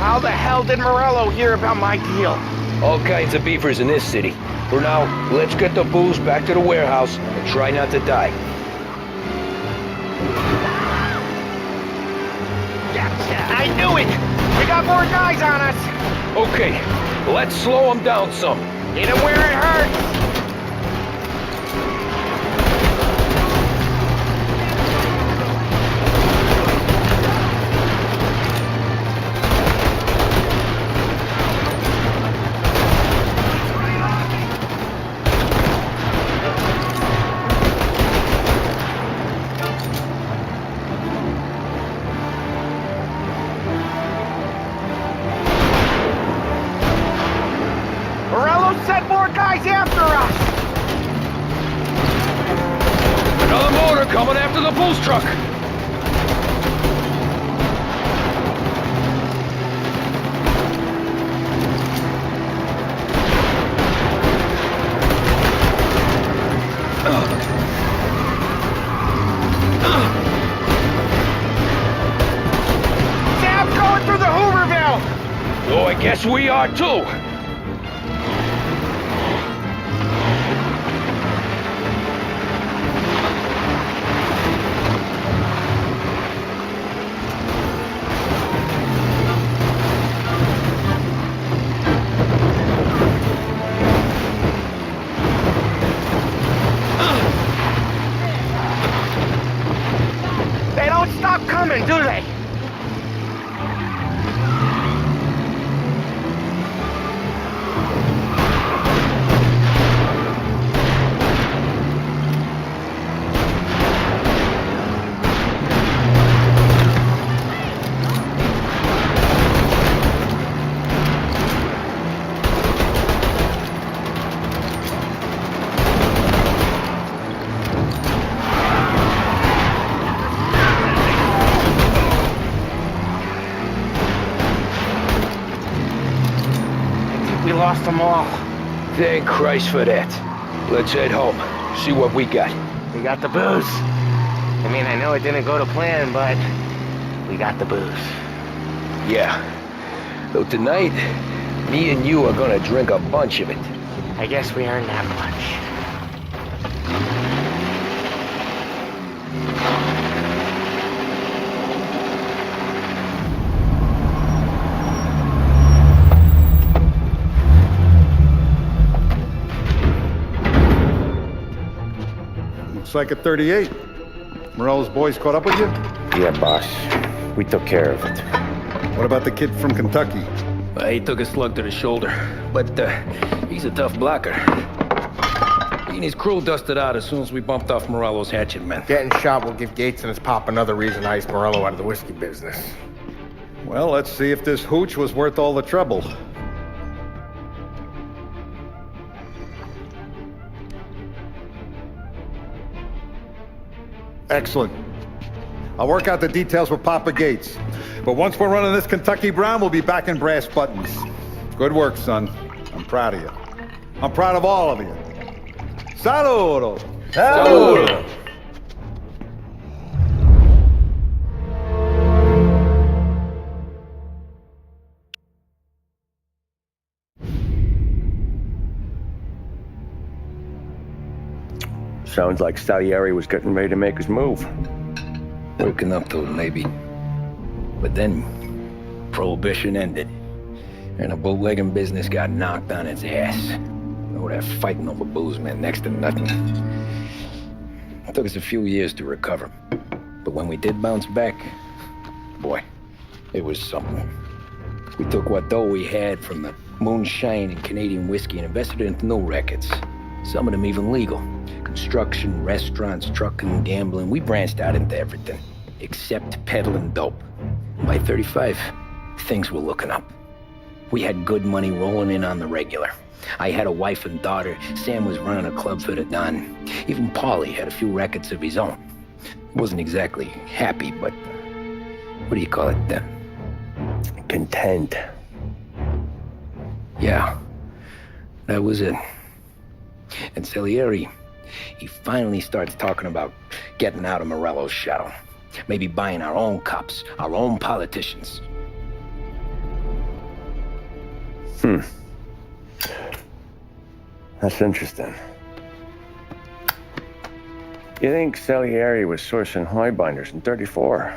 How the hell did Morello hear about my deal? All kinds of beefers in this city. For now, let's get the booze back to the warehouse and try not to die. Yeah, I knew it! We got more guys on us! Okay, let's slow them down some. Hit him where it hurts! Send more guys after us! Another motor coming after the booze truck! Sam's going through the Hooverville! Oh, I guess we are too! They don't stop coming, do they? We lost them all. Thank Christ for that. Let's head home, see what we got. We got the booze. I mean, I know it didn't go to plan, but we got the booze. Yeah. Though tonight, me and you are gonna drink a bunch of it. I guess we earned that much. Looks like a 38. Morello's boys caught up with you? Yeah, boss. We took care of it. What about the kid from Kentucky? He took a slug to the shoulder, but he's a tough blocker. He and his crew dusted out as soon as we bumped off Morello's hatchet men. Getting shot will give Gates and his pop another reason to ice Morello out of the whiskey business. Well, let's see if this hooch was worth all the trouble. Excellent. I'll work out the details with Papa Gates. But once we're running this Kentucky Brown, we'll be back in brass buttons. Good work, son. I'm proud of you. I'm proud of all of you. Saludo! Saludo! Sounds like Salieri was getting ready to make his move. Working up to it, maybe. But then, Prohibition ended, and the bootlegging business got knocked on its ass. Oh, that fighting over booze meant next to nothing. It took us a few years to recover. But when we did bounce back, boy, it was something. We took what dough we had from the moonshine and Canadian whiskey and invested it into new rackets. Some of them even legal. Construction, restaurants, trucking, gambling. We branched out into everything, except peddling dope. By 35, things were looking up. We had good money rolling in on the regular. I had a wife and daughter. Sam was running a club for the Don. Even Paulie had a few rackets of his own. Wasn't exactly happy, but what do you call it then? Content. Yeah, that was it. And Salieri, he finally starts talking about getting out of Morello's shadow. Maybe buying our own cops, our own politicians. That's interesting. You think Salieri was sourcing highbinders in 34?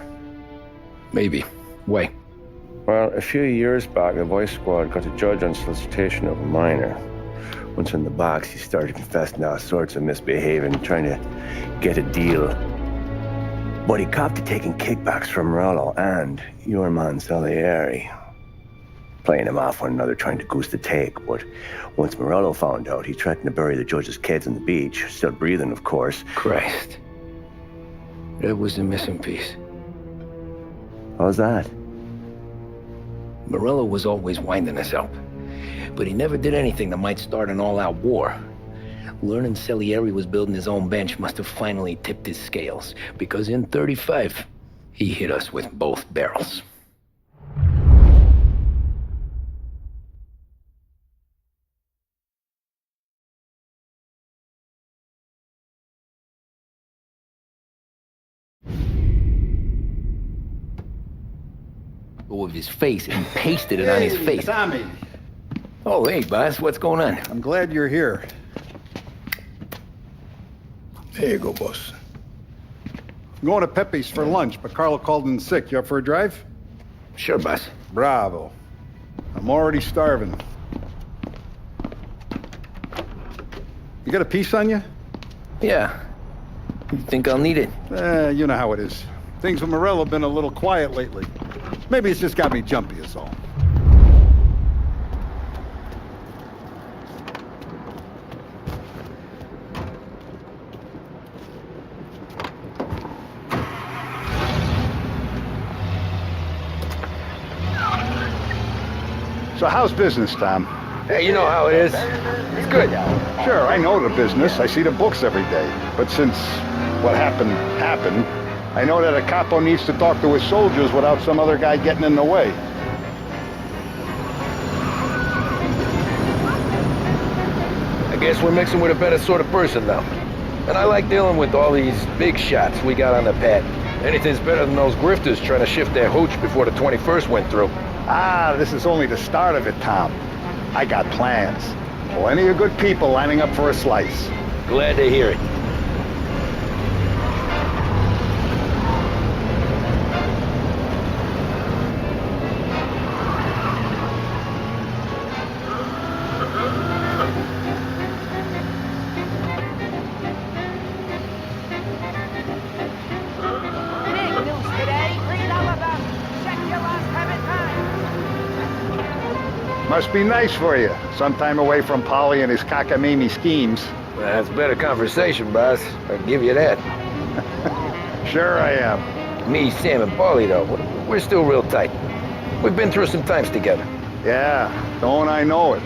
Maybe. Why? Well, a few years back, the Vice Squad got a judge on solicitation of a minor. Once in the box, he started confessing all sorts of misbehaving, trying to get a deal. But he copped to taking kickbacks from Morello and your man Salieri. Playing him off one another, trying to goose the take. But once Morello found out, he threatened to bury the judge's kids on the beach. Still breathing, of course. Christ. That was the missing piece. How's that? Morello was always winding us up. But he never did anything that might start an all-out war. Learning Salieri was building his own bench must have finally tipped his scales. Because in 35, he hit us with both barrels. With his face and pasted it on his face. Tommy. Oh, hey, boss, what's going on? I'm glad you're here. There you go, boss. I'm going to Pepe's for lunch, but Carlo called in sick. You up for a drive? Sure, boss. Bravo. I'm already starving. You got a piece on you? Yeah. You think I'll need it? You know how it is. Things with Morello have been a little quiet lately. Maybe it's just got me jumpy, is all. So how's business, Tom? Hey, you know how it is. It's good. Sure, I know the business. I see the books every day. But since what happened, I know that a capo needs to talk to his soldiers without some other guy getting in the way. I guess we're mixing with a better sort of person now. And I like dealing with all these big shots we got on the pad. Anything's better than those grifters trying to shift their hooch before the 21st went through. Ah, this is only the start of it, Tom. I got plans. Plenty of good people lining up for a slice. Glad to hear it. Must be nice for you. Some time away from Polly and his cockamamie schemes. That's better conversation, boss. I'll give you that. Sure I am. Me, Sam, and Paulie, though, we're still real tight. We've been through some times together. Yeah, don't I know it.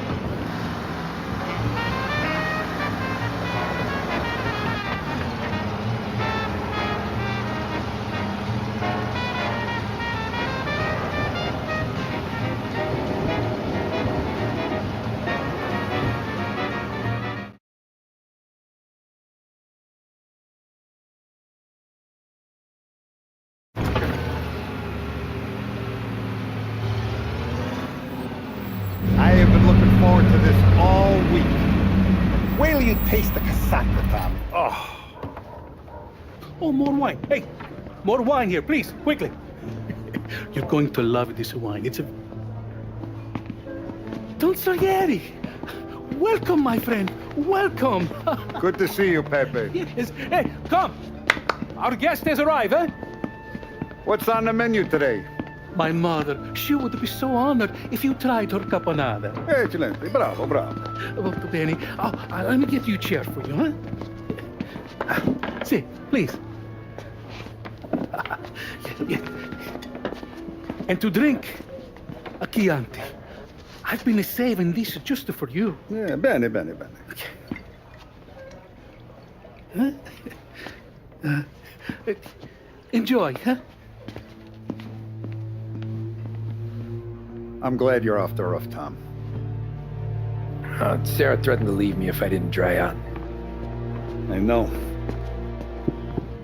I have been looking forward to this all week. Wait till you taste the casaca, Tommy. Oh. Oh, more wine. Hey, more wine here, please, quickly. You're going to love this wine. It's a... Don Salieri. Welcome, my friend. Welcome. Good to see you, Pepe. Yes. Hey, come. Our guest has arrived, eh? What's on the menu today? My mother, she would be so honored if you tried her caponata. Excellent. Bravo, bravo. Molto bene. Oh, let me get you a chair for you, huh? See, please. And to drink, a Chianti. I've been saving this just for you. Yeah, bene, bene, bene. Huh? Enjoy, huh? I'm glad you're off the roof, Tom. Sarah threatened to leave me if I didn't dry out. I know.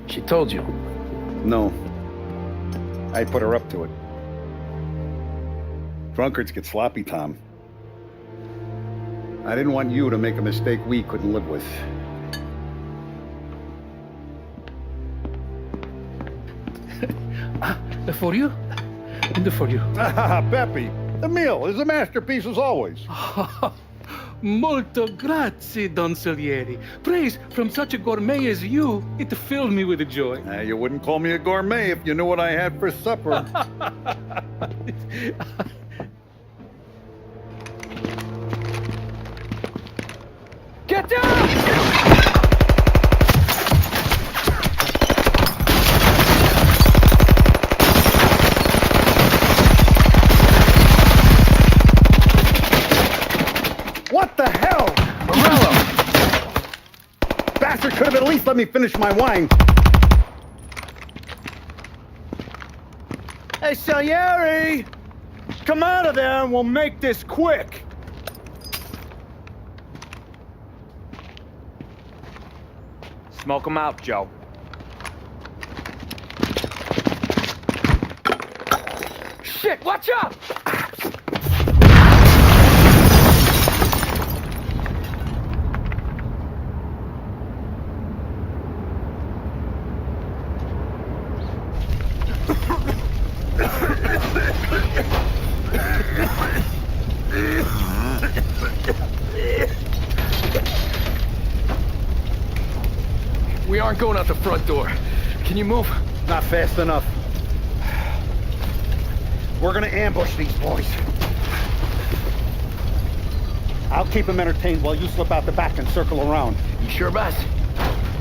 She told you. No. I put her up to it. Drunkards get sloppy, Tom. I didn't want you to make a mistake we couldn't live with. For you? And for you. Peppy, the meal is a masterpiece as always. Molto grazie, Don Salieri. Praise from such a gourmet as you, it filled me with joy. You wouldn't call me a gourmet if you knew what I had for supper. Get down! What the hell? Morello! Bastard could have at least let me finish my wine. Hey, Salieri! Come out of there and we'll make this quick. Smoke him out, Joe. Shit, watch out! We aren't going out the front door. Can you move? Not fast enough. We're gonna ambush these boys. I'll keep them entertained while you slip out the back and circle around. You sure, boss?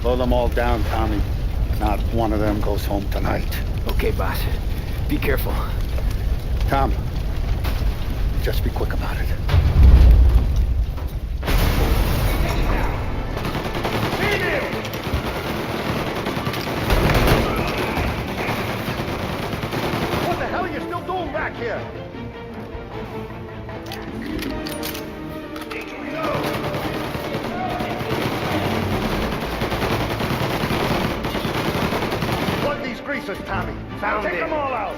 Blow them all down, Tommy. Not one of them goes home tonight. Okay, boss. Be careful. Tom, just be quick about it. What the hell are you still doing back here? Plug these greasers, Tommy. Found Take it. them all out.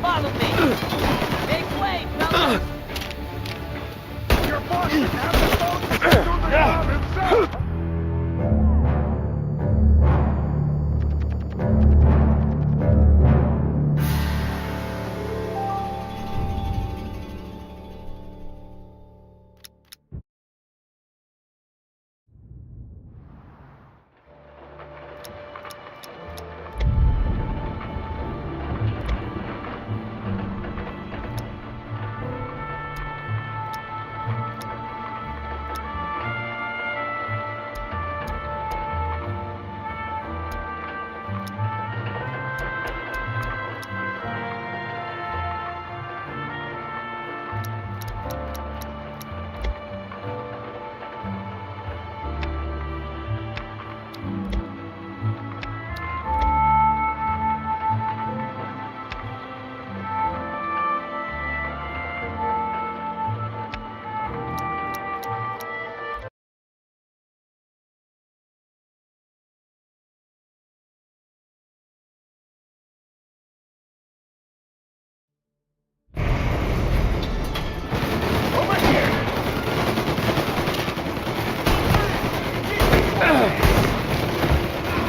Follow me. Make way, fellas. Your boss didn't have the phone to do the job himself.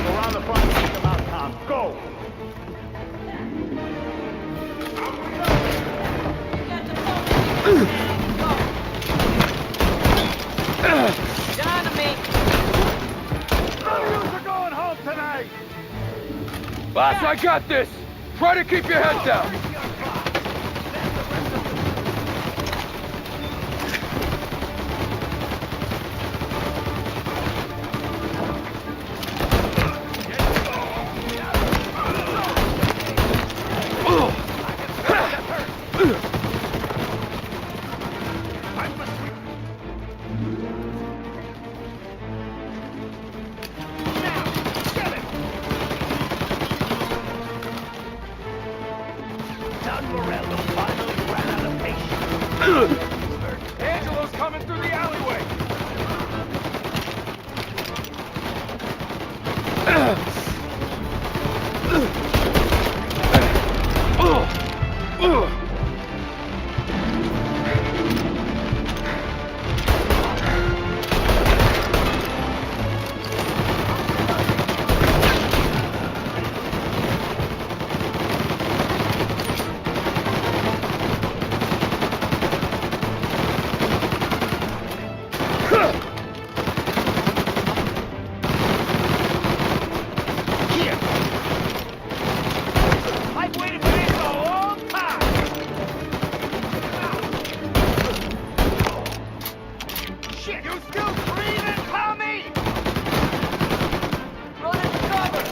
Around the front, take them out, Tom. Go! Down to me. None of you are going home tonight! Boss, I got this! Try to keep your head down! Angelo's coming through the alleyway! I've waited for this a long time! Shit! You still breathing, Tommy? Run into cover!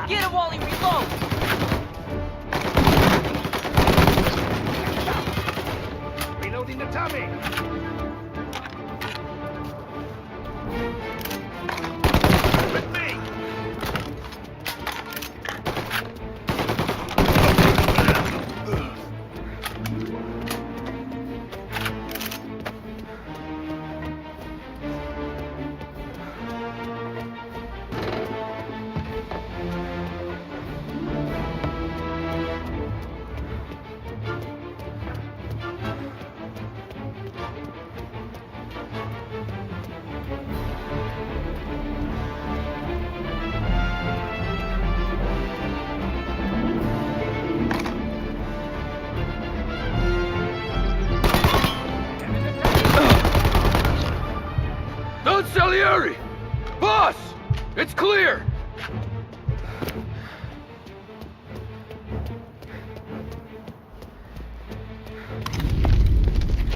Get him while he reloads! Reloading the Tommy. With me. Don Salieri! Boss! It's clear!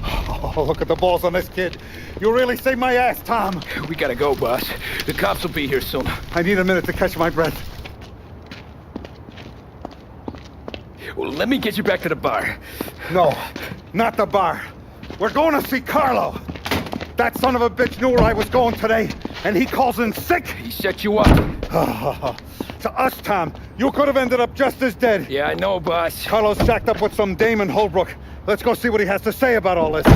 Oh, look at the balls on this kid. You really saved my ass, Tom. We gotta go, boss. The cops will be here soon. I need a minute to catch my breath. Well, let me get you back to the bar. No, not the bar. We're going to see Carlo. That son of a bitch knew where I was going today, and he calls in sick. He set you up. To us, Tom, you could have ended up just as dead. Yeah, I know, boss. Carlo's shacked up with some dame in Holbrook. Let's go see what he has to say about all this.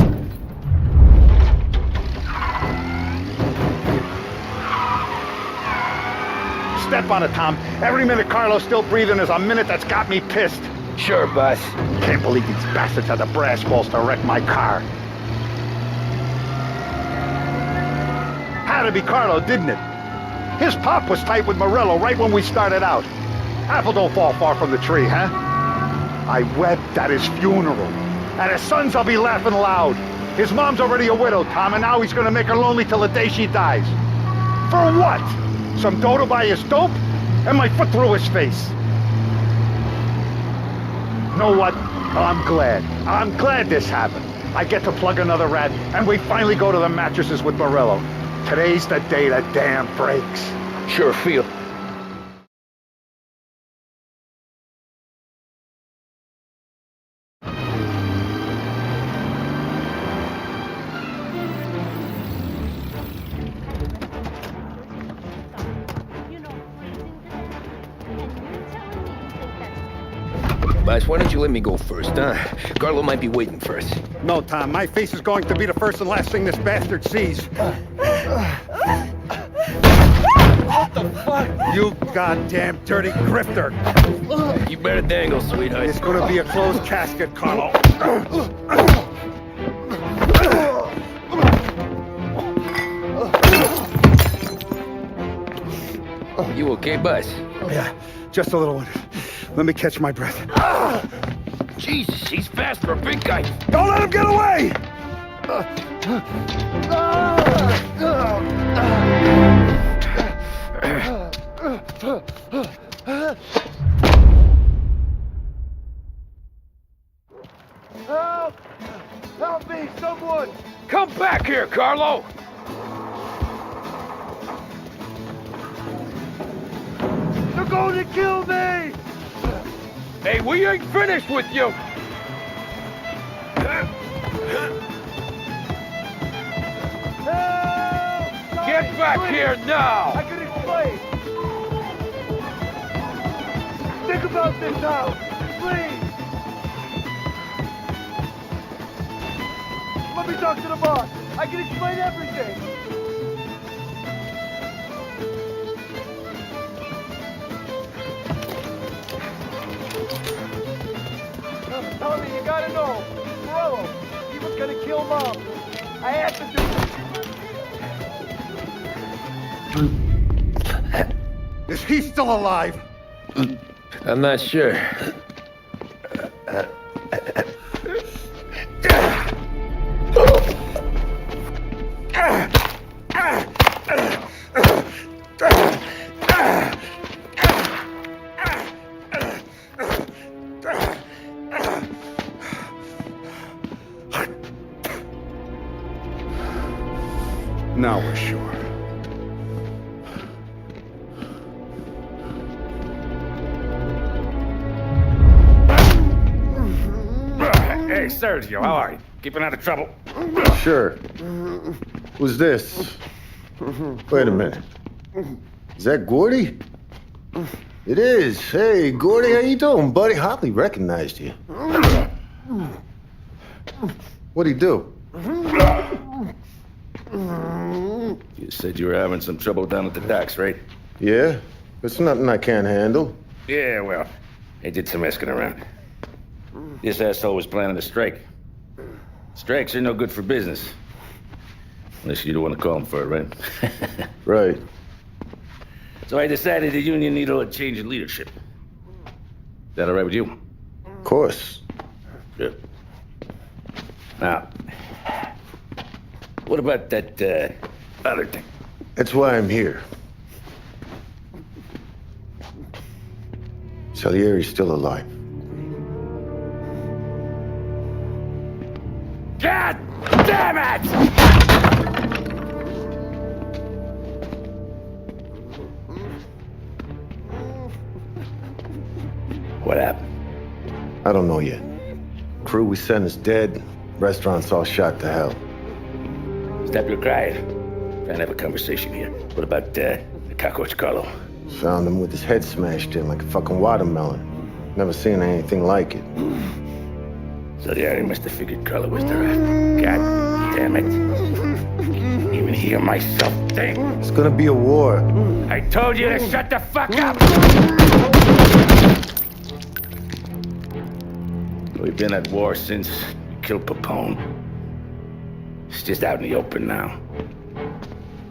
Step on it, Tom. Every minute Carlo's still breathing is a minute that's got me pissed. Sure, boss. Can't believe these bastards had the brass balls to wreck my car. Had to be Carlo, didn't it? His pop was tight with Morello right when we started out. Apple don't fall far from the tree, huh? I wept at his funeral. At his son's, I'll be laughing loud. His mom's already a widow, Tom, and now he's gonna make her lonely till the day she dies. For what? Some dough to buy his dope? And my foot through his face. Know what? I'm glad. I'm glad this happened. I get to plug another rat, and we finally go to the mattresses with Morello. Today's the day the dam breaks. Sure feel. Boss, why don't you let me go first, huh? Carlo might be waiting for us. No, Tom, my face is going to be the first and last thing this bastard sees. What the fuck? You goddamn dirty grifter. You better dangle, sweetheart. It's gonna be a closed casket, Carlo. You okay, boss? Yeah, just a little one. Let me catch my breath. Jesus, he's fast for a big guy. Don't let him get away! Help! Help me, someone! Come back here, Carlo! They're going to kill me! Hey, we ain't finished with you! Help! Get back here now! I can explain! Think about this now! Please! Let me talk to the boss! I can explain everything! Tommy, you gotta know. Morello, he was gonna kill Mom. I had to do it. Is he still alive? I'm not sure. Now we're sure. Hey, Sergio, how are you? Keeping out of trouble? Sure. Who's this? Wait a minute. Is that Gordy? It is. Hey, Gordy, how you doing, buddy? Hardly recognized you. What'd he do? You said you were having some trouble down at the docks, right? Yeah? It's nothing I can't handle. Yeah, well, I did some asking around. This asshole was planning a strike. Strikes are no good for business. Unless you don't want to call him for it, right? Right. So I decided the union needed a change in leadership. Is that all right with you? Of course. Good. Now, what about that, other thing? That's why I'm here. Salieri's still alive. God damn it! What happened? I don't know yet. Crew we sent is dead. Restaurant's all shot to hell. Stop your crying. Trying to have a conversation here. What about, the cockroach Carlo? Found him with his head smashed in like a fucking watermelon. Never seen anything like it. So the area must have figured Carlo was the rest. God damn it. Even hear myself think. It's gonna be a war. I told you to shut the fuck up! We've been at war since we killed Papone. It's just out in the open now.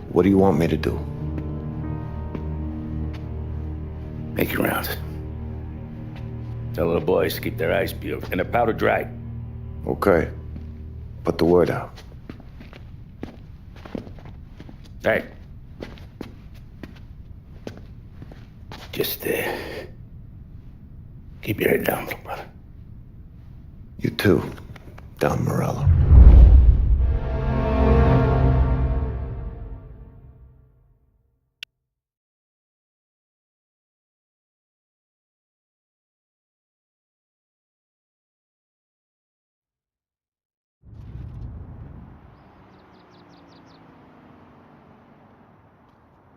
What do you want me to do? Make your rounds. Tell the boys to keep their eyes peeled and their powder dry. Okay. Put the word out. Hey. Just, keep your head down, little brother. You too, Don Morello.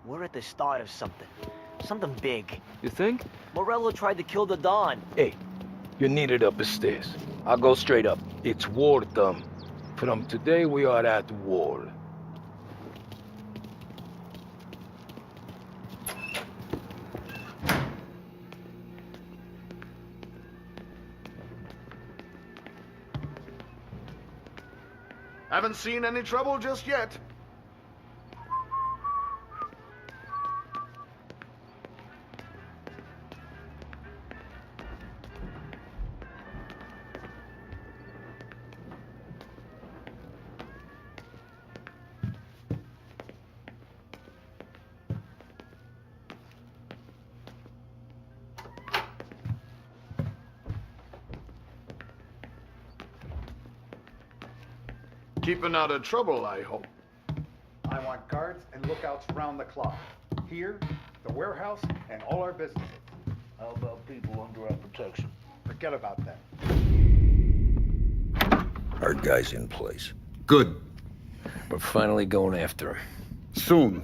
We're at the start of something. Something big. You think? Morello tried to kill the Don. Hey, you're needed up the stairs. I'll go straight up. It's war time. From today, we are at war. Haven't seen any trouble just yet. Keeping out of trouble, I hope. I want guards and lookouts round the clock. Here, the warehouse, and all our businesses. How about people under our protection? Forget about that. Our guy's in place. Good. We're finally going after him. Soon.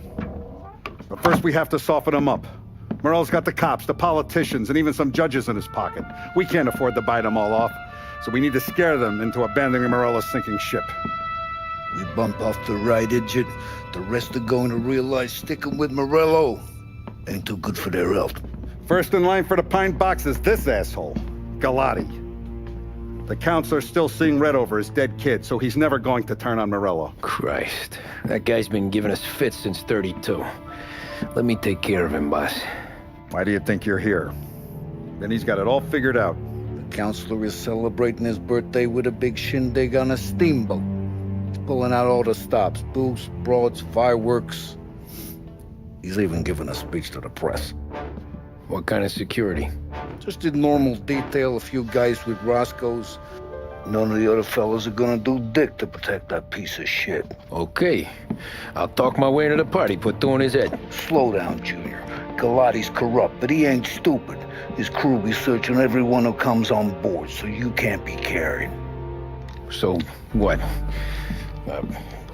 But first we have to soften him up. Morello's got the cops, the politicians, and even some judges in his pocket. We can't afford to bite them all off, so we need to scare them into abandoning Morello's sinking ship. We bump off the right idiot, the rest are going to realize sticking with Morello ain't too good for their health. First in line for the pine box is this asshole, Galati. The counselor's still seeing red over his dead kid, so he's never going to turn on Morello. Christ. That guy's been giving us fits since 32. Let me take care of him, boss. Why do you think you're here? Then he's got it all figured out. The counselor is celebrating his birthday with a big shindig on a steamboat. He's pulling out all the stops, booze, broads, fireworks. He's even giving a speech to the press. What kind of security? Just a normal detail, a few guys with Roscoe's. None of the other fellas are gonna do dick to protect that piece of shit. Okay. I'll talk my way into the party, put two in his head. Slow down, Junior. Galati's corrupt, but he ain't stupid. His crew be searching everyone who comes on board, so you can't be carried. So, what?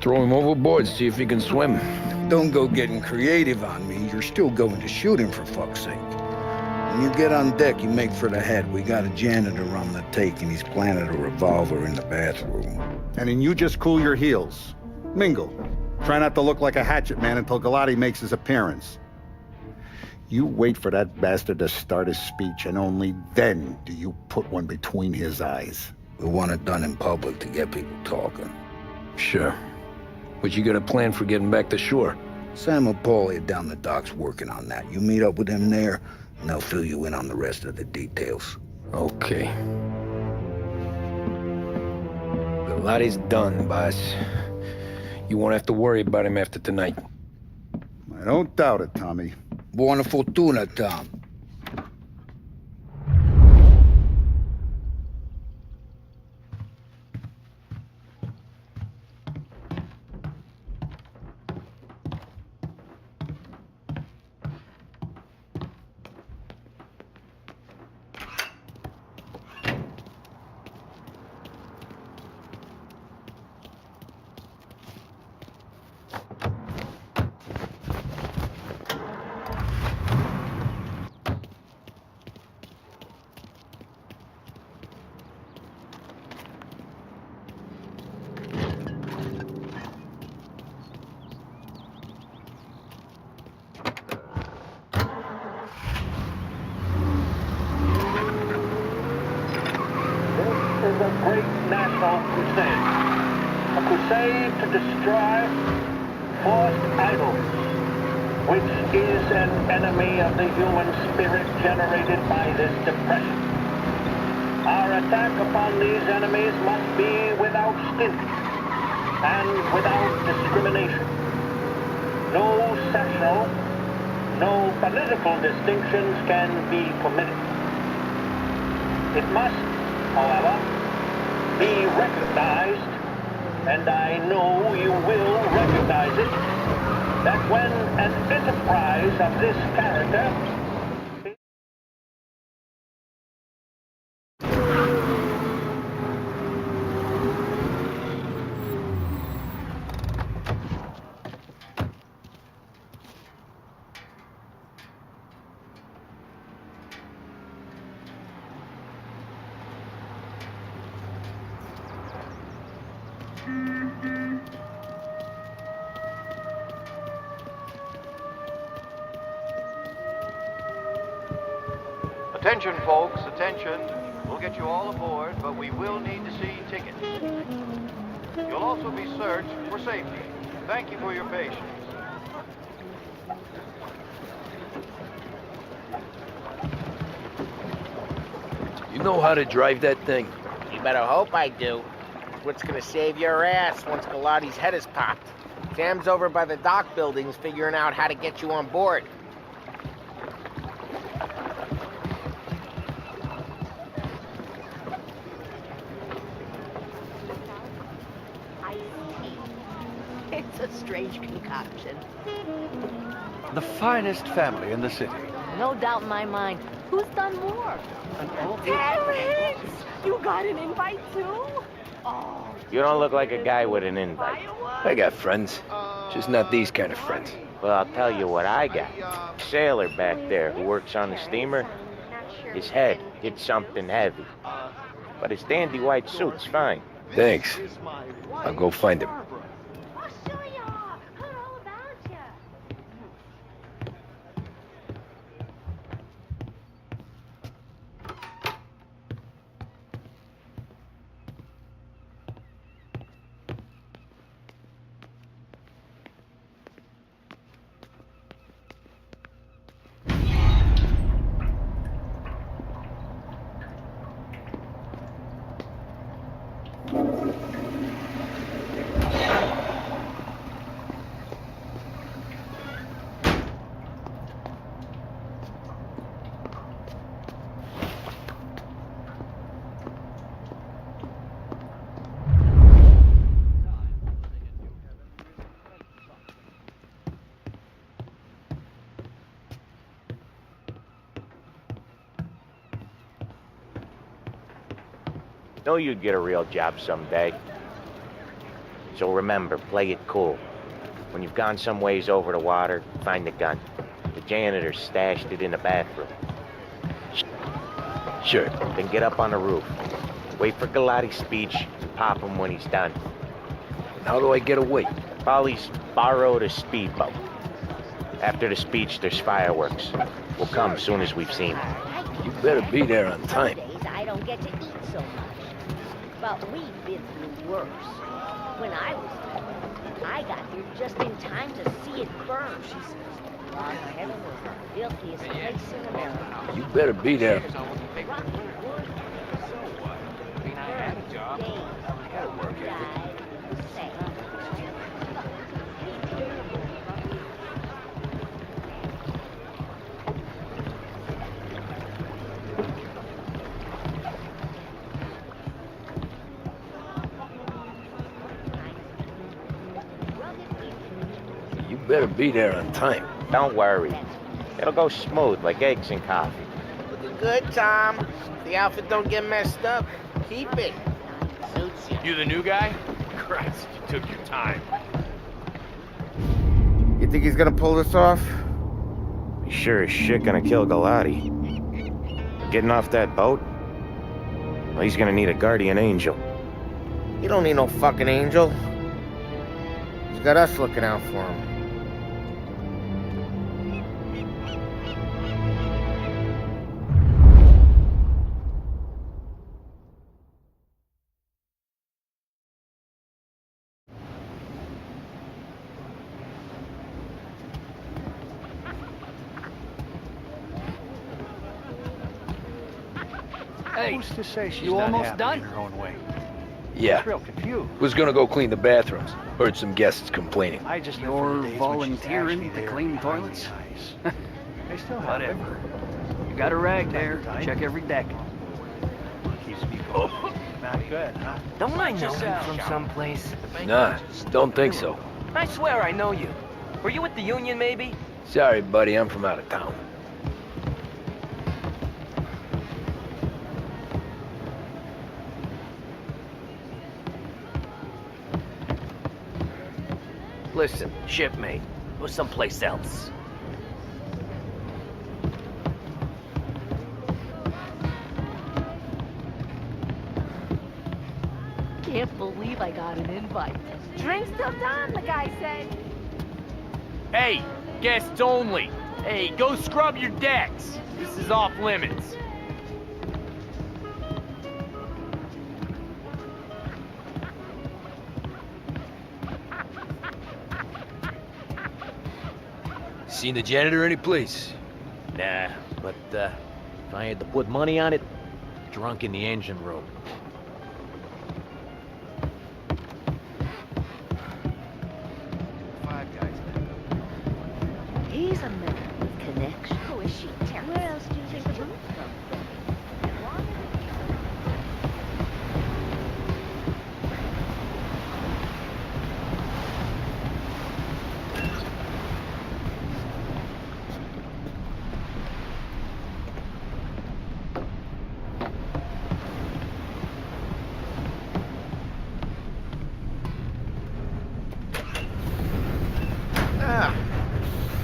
Throw him overboard, see if he can swim. Don't go getting creative on me. You're still going to shoot him, for fuck's sake. When you get on deck, you make for the head. We got a janitor on the take, and he's planted a revolver in the bathroom. And then you just cool your heels. Mingle. Try not to look like a hatchet man until Galati makes his appearance. You wait for that bastard to start his speech, and only then do you put one between his eyes. We want it done in public to get people talking. Sure. But you got a plan for getting back to shore? Sam and Paulie are down the docks working on that. You meet up with them there, and they'll fill you in on the rest of the details. Okay. Galati's done, boss. You won't have to worry about him after tonight. I don't doubt it, Tommy. Buona fortuna, Tom. Great national crusade. A crusade to destroy forced idols, which is an enemy of the human spirit generated by this depression. Our attack upon these enemies must be without stint and without discrimination. No sectional, no political distinctions can be permitted. It must, however, be recognized, and I know you will recognize it, that when an enterprise of this character Attention, folks, attention. We'll get you all aboard, but we will need to see tickets. You'll also be searched for safety. Thank you for your patience. You know how to drive that thing? You better hope I do. What's gonna save your ass once Galati's head is popped? Sam's over by the dock buildings figuring out how to get you on board. It's a strange concoction. The finest family in the city. No doubt in my mind. Who's done more? Terrence! You got an invite too? Oh. You don't look like a guy with an invite. I got friends. Just not these kind of friends. Well, I'll tell you what I got. Sailor back there who works on the steamer. His head hit something heavy. But his dandy white suit's fine. Thanks. I'll go find him. Know you'd get a real job someday. So remember, play it cool. When you've gone some ways over the water, find the gun. The janitor stashed it in the bathroom. Sure. Then get up on the roof. Wait for Galati's speech and pop him when he's done. And how do I get away? Polly's borrowed a speedboat. After the speech, there's fireworks. We'll come as soon as we've seen him. You better be there on time. Days I don't get to eat so much. But we've been through worse. When I was there, I got here just in time to see it burn. She says, Long Heaven was the filthiest place in America. You better be there. Rocky Wood, so what? I mean, I had a job. I had a work ethic. Say. You better be there on time. Don't worry. It'll go smooth like eggs and coffee. Looking good, Tom. The outfit don't get messed up. Keep it. Suits you. You the new guy? Christ, you took your time. You think he's gonna pull this off? He's sure as shit gonna kill Galati. Getting off that boat? Well, he's gonna need a guardian angel. He don't need no fucking angel. He's got us looking out for him. Hey, Who's to say she's you not almost happy done? in her own way? Yeah. Real confused. Was gonna go clean the bathrooms. Heard some guests complaining. I just live You're for the days when she's volunteering actually to there clean behind toilets? the eyes. I still have Whatever. You got a rag there. Time. Check every deck. Keeps me going. Not good, huh? Don't I know you from someplace? Nah, don't think so. I swear I know you. Were you with the Union, maybe? Sorry, buddy, I'm from out of town. Listen, shipmate. Or someplace else. Can't believe I got an invite. Drinks till dawn, the guy said. Hey, guests only. Hey, go scrub your decks. This is off limits. Seen the janitor any place? Nah, but if I had to put money on it, drunk in the engine room. He's a man with connection. Who is she, Terry? Where else do you think the booze comes from?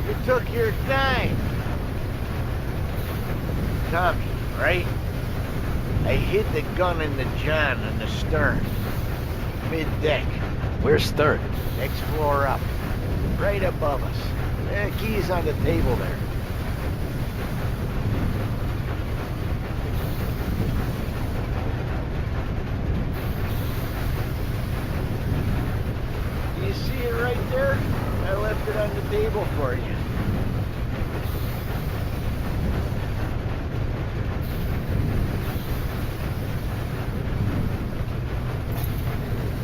You took your time. Tommy, right? I hid the gun in the john in the stern. Mid-deck. Where's Stern? Next floor up. Right above us. Key's on the table there. You see it right there? I left it on the table for you.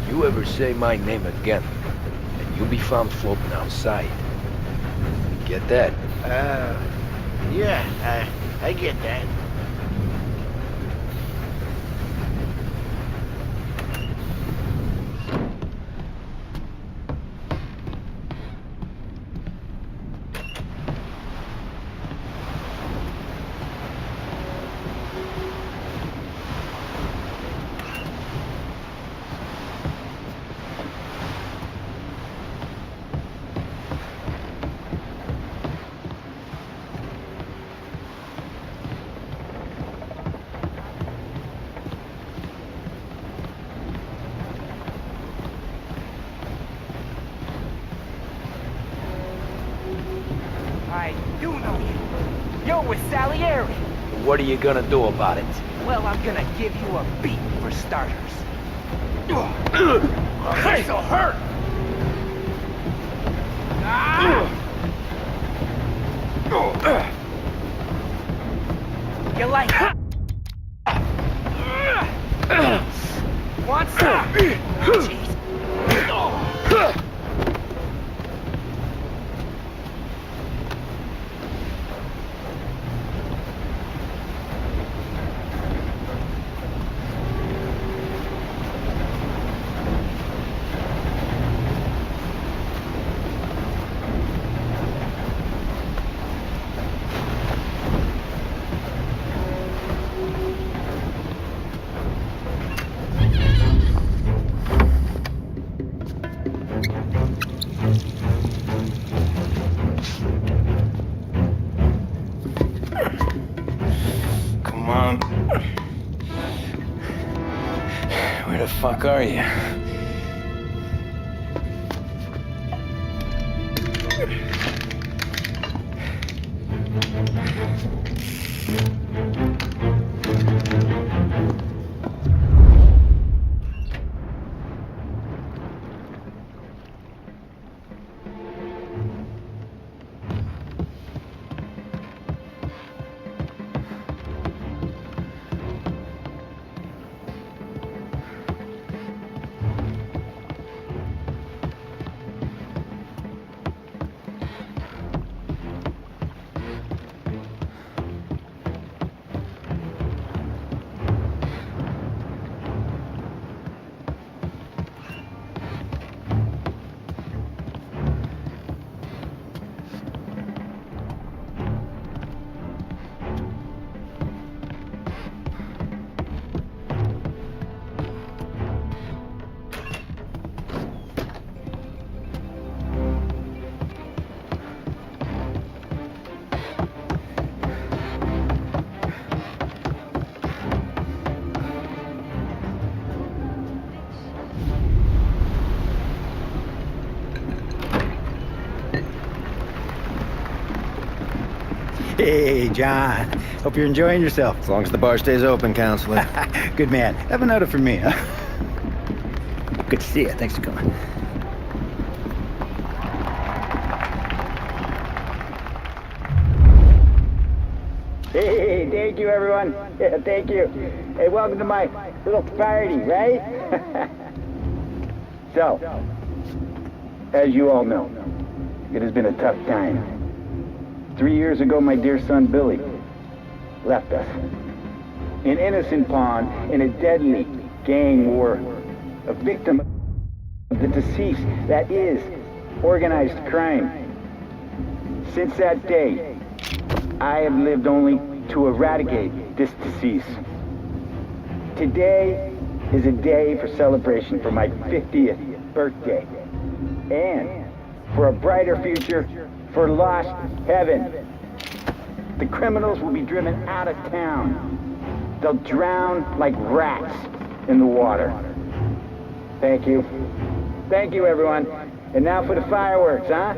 You ever say my name again, and you'll be found floating outside. Get that? Yeah, I get that. You know you. You're with Salieri. What are you gonna do about it? Well, I'm gonna give you a beat for starters. This'll hurt! You like it? Want some? Jeez. Come on. Where the fuck are you? Hey, John. Hope you're enjoying yourself. As long as the bar stays open, counselor. Good man. Have another for me, huh? Good to see you. Thanks for coming. Hey, thank you, everyone. Yeah, thank you. Hey, welcome to my little party, right? So, as you all know, it has been a tough time. 3 years ago, my dear son Billy left us. An innocent pawn in a deadly gang war. A victim of the deceased that is organized crime. Since that day, I have lived only to eradicate this disease. Today is a day for celebration for my 50th birthday. And for a brighter future for lost heaven. The criminals will be driven out of town. They'll drown like rats in the water. Thank you. Thank you, everyone. And now for the fireworks, huh?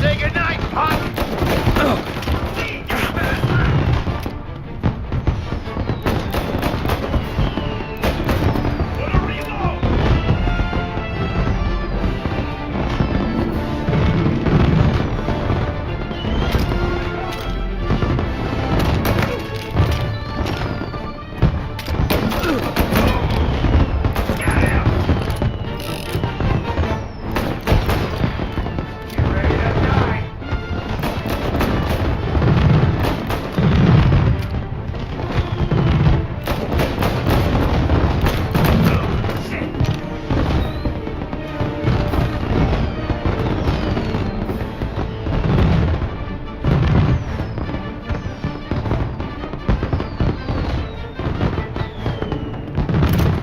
Say goodnight, Pop!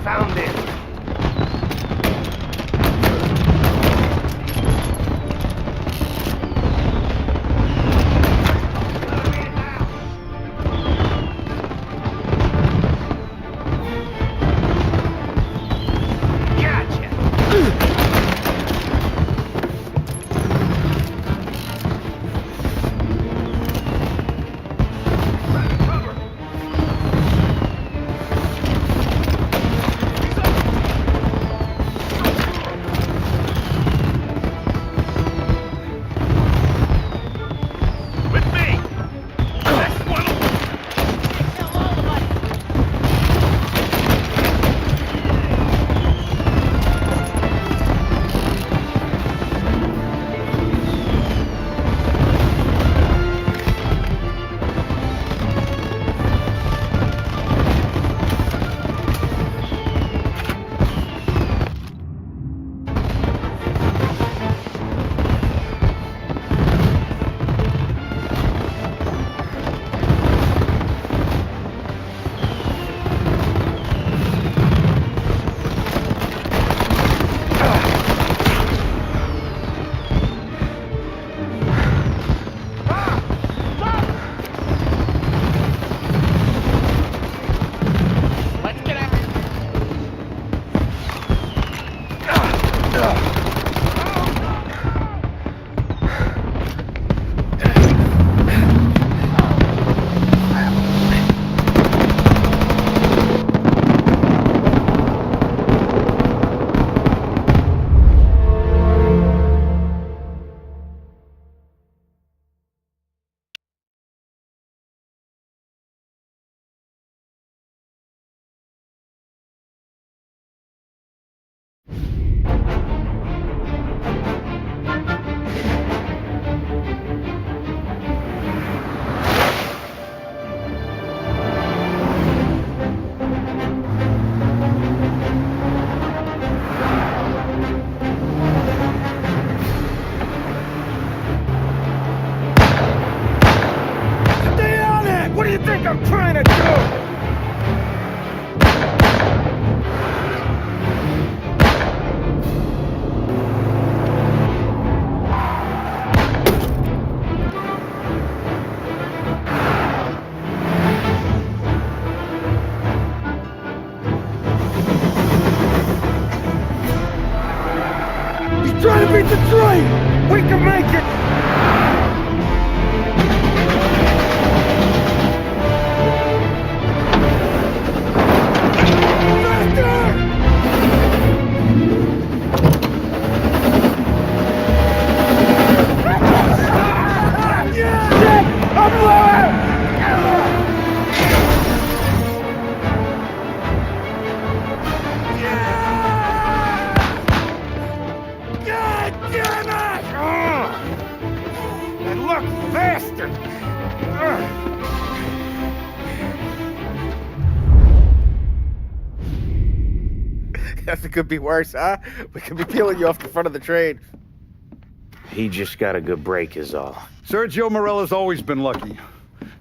Found it. I'm trying to do! He's trying to beat the train! We can make it! Nothing could be worse, huh? We could be peeling you off the front of the train. He just got a good break is all. Sergio Morella's always been lucky.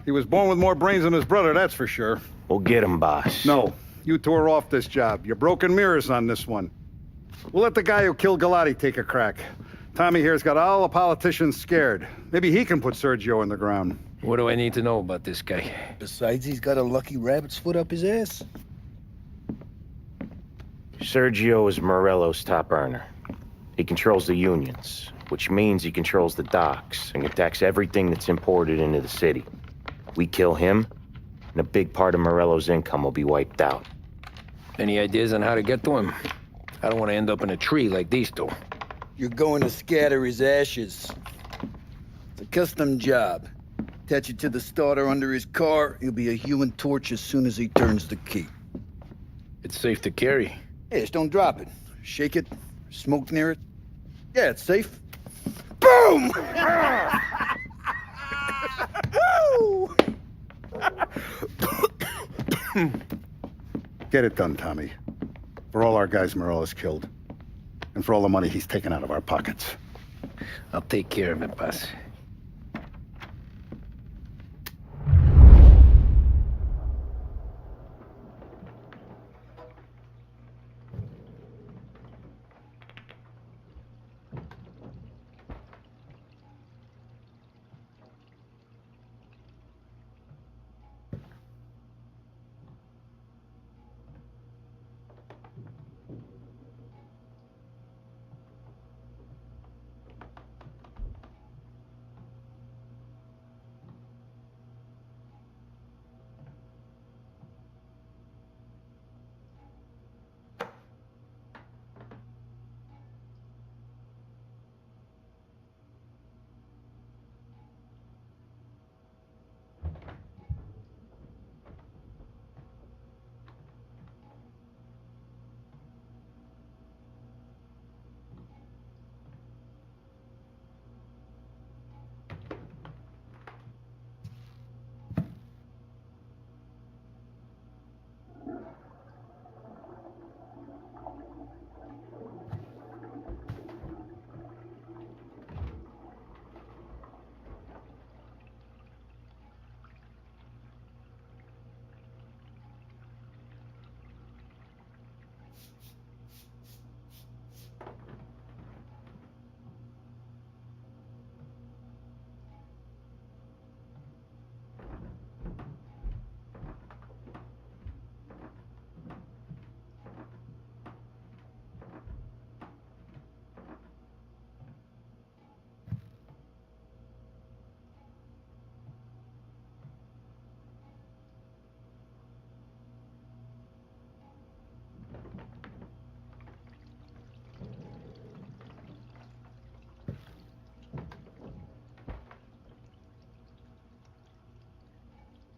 He was born with more brains than his brother, that's for sure. We'll get him, boss. No, you two are off this job. You're broken mirrors on this one. We'll let the guy who killed Galati take a crack. Tommy here's got all the politicians scared. Maybe he can put Sergio in the ground. What do I need to know about this guy? Besides, he's got a lucky rabbit's foot up his ass. Sergio is Morello's top earner. He controls the unions. which means he controls the docks and attacks everything that's imported into the city. We kill him, and a big part of Morello's income will be wiped out. Any ideas on how to get to him? I don't want to end up in a tree like these two. You're going to scatter his ashes. It's a custom job. Attach it to the starter under his car. He'll be a human torch as soon as he turns the key. It's safe to carry. Hey, just don't drop it. Shake it. Smoke near it. Yeah, it's safe. Boom! Get it done, Tommy. For all our guys Morello's killed. And for all the money he's taken out of our pockets. I'll take care of it, boss.